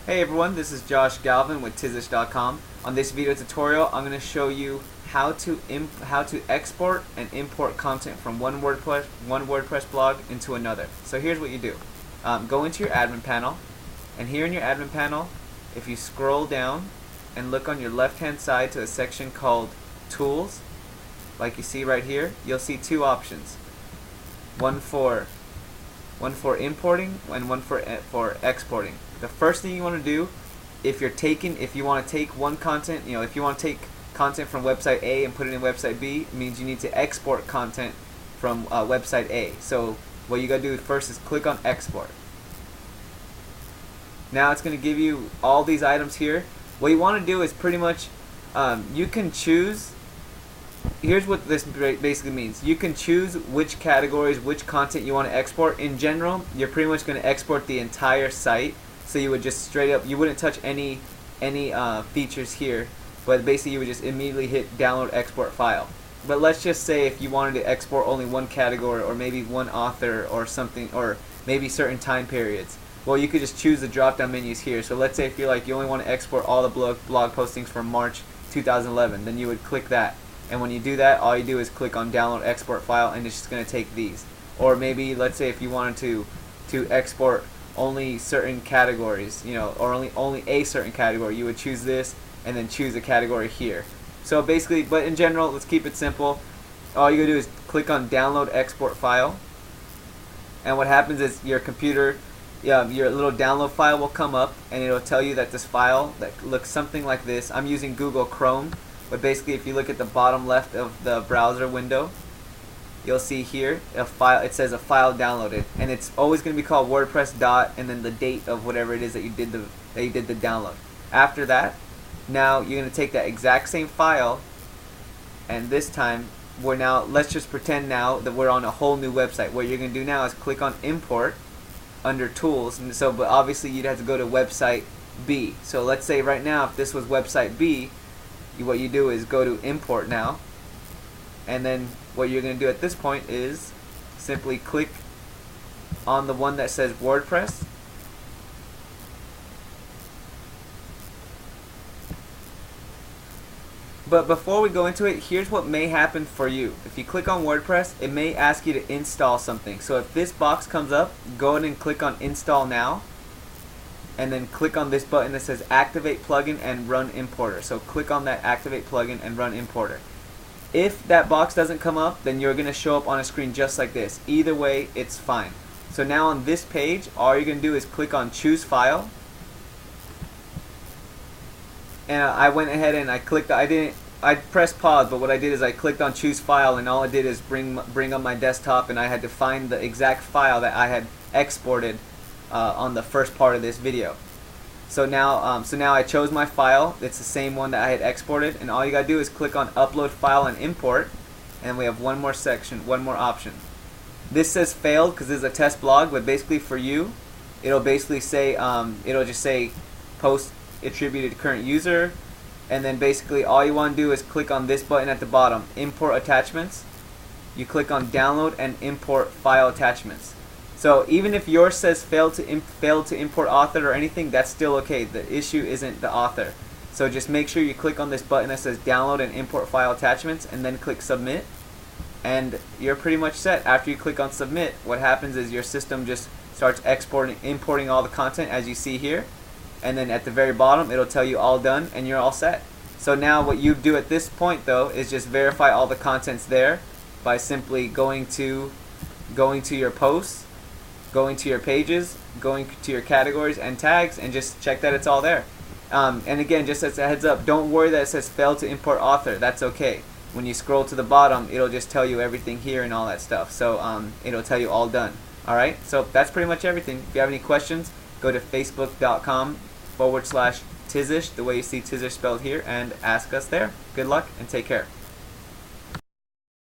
Hey everyone, this is Josh Galvin with Tizish.com. On this video tutorial, I'm going to show you how to export and import content from one WordPress blog into another. So here's what you do. Go into your admin panel, and here in your admin panel, if you scroll down and look on your left hand side to a section called Tools, like you see right here, you'll see two options. One for importing and one for exporting. The first thing you want to do, if you want to take one content, if you want to take content from website A and put it in website B, it means you need to export content from website A. So what you gotta do first is click on export. Now it's going to give you all these items here. What you want to do is pretty much you can choose. Here's what this basically means. You can choose which categories, which content you want to export. In general, you're pretty much going to export the entire site. So you would just straight up, you wouldn't touch any features here, but basically you would just immediately hit download export file. But let's just say if you wanted to export only one category or maybe one author or something, or maybe certain time periods. Well, you could just choose the drop down menus here. So let's say if you're like you only want to export all the blog postings from March 2011, then you would click that. And when you do that, all you do is click on download export file, and it's just going to take these. Or maybe let's say if you wanted to export only certain categories, or only a certain category, you would choose this and then choose a category here. So basically, but in general, let's keep it simple. All you gotta do is click on download export file, and what happens is your computer, your little download file will come up, and it'll tell you that this file that looks something like this. I'm using Google Chrome. But basically, if you look at the bottom left of the browser window, you'll see here a file. It says a file downloaded, and it's always going to be called WordPress dot and then the date of whatever it is that you did the download. After that, now you're going to take that exact same file, and this time let's just pretend now that we're on a whole new website. What you're going to do now is click on import under tools, and so but obviously you'd have to go to website B. So let's say right now if this was website B, what you do is go to import now, and then what you're going to do at this point is simply click on the one that says WordPress, but before we go into it, here's what may happen for you. If you click on WordPress, it may ask you to install something. So if this box comes up, go ahead and click on install now, and then click on this button that says activate plugin and run importer. So click on that activate plugin and run importer. If that box doesn't come up, then you're going to show up on a screen just like this. Either way, it's fine. So now on this page, all you're going to do is click on choose file. And I went ahead and I clicked, I pressed pause, but what I did is I clicked on choose file, and all it did is bring up my desktop, and I had to find the exact file that I had exported on the first part of this video. So now I chose my file. It's the same one that I had exported, and all you gotta do is click on upload file and import, and we have one more section, one more option. This says failed because this is a test blog, but basically for you, it'll basically say it'll just say post attributed to current user, and then basically all you want to do is click on this button at the bottom, import attachments. You click on download and import file attachments. So even if yours says failed to import author or anything, that's still okay. The issue isn't the author. So just make sure you click on this button that says download and import file attachments, and then click submit, and you're pretty much set. After you click on submit, what happens is your system just starts importing all the content as you see here, and then at the very bottom it'll tell you all done and you're all set. So now what you do at this point though is just verify all the content's there by simply going to your posts, going to your pages, going to your categories and tags, and just check that it's all there. And again, just as a heads up, don't worry that it says failed to import author. That's okay. When you scroll to the bottom, it'll just tell you everything here and all that stuff. So it'll tell you all done. Alright, so that's pretty much everything. If you have any questions, go to facebook.com/Tizish, the way you see Tizish spelled here, and ask us there. Good luck and take care.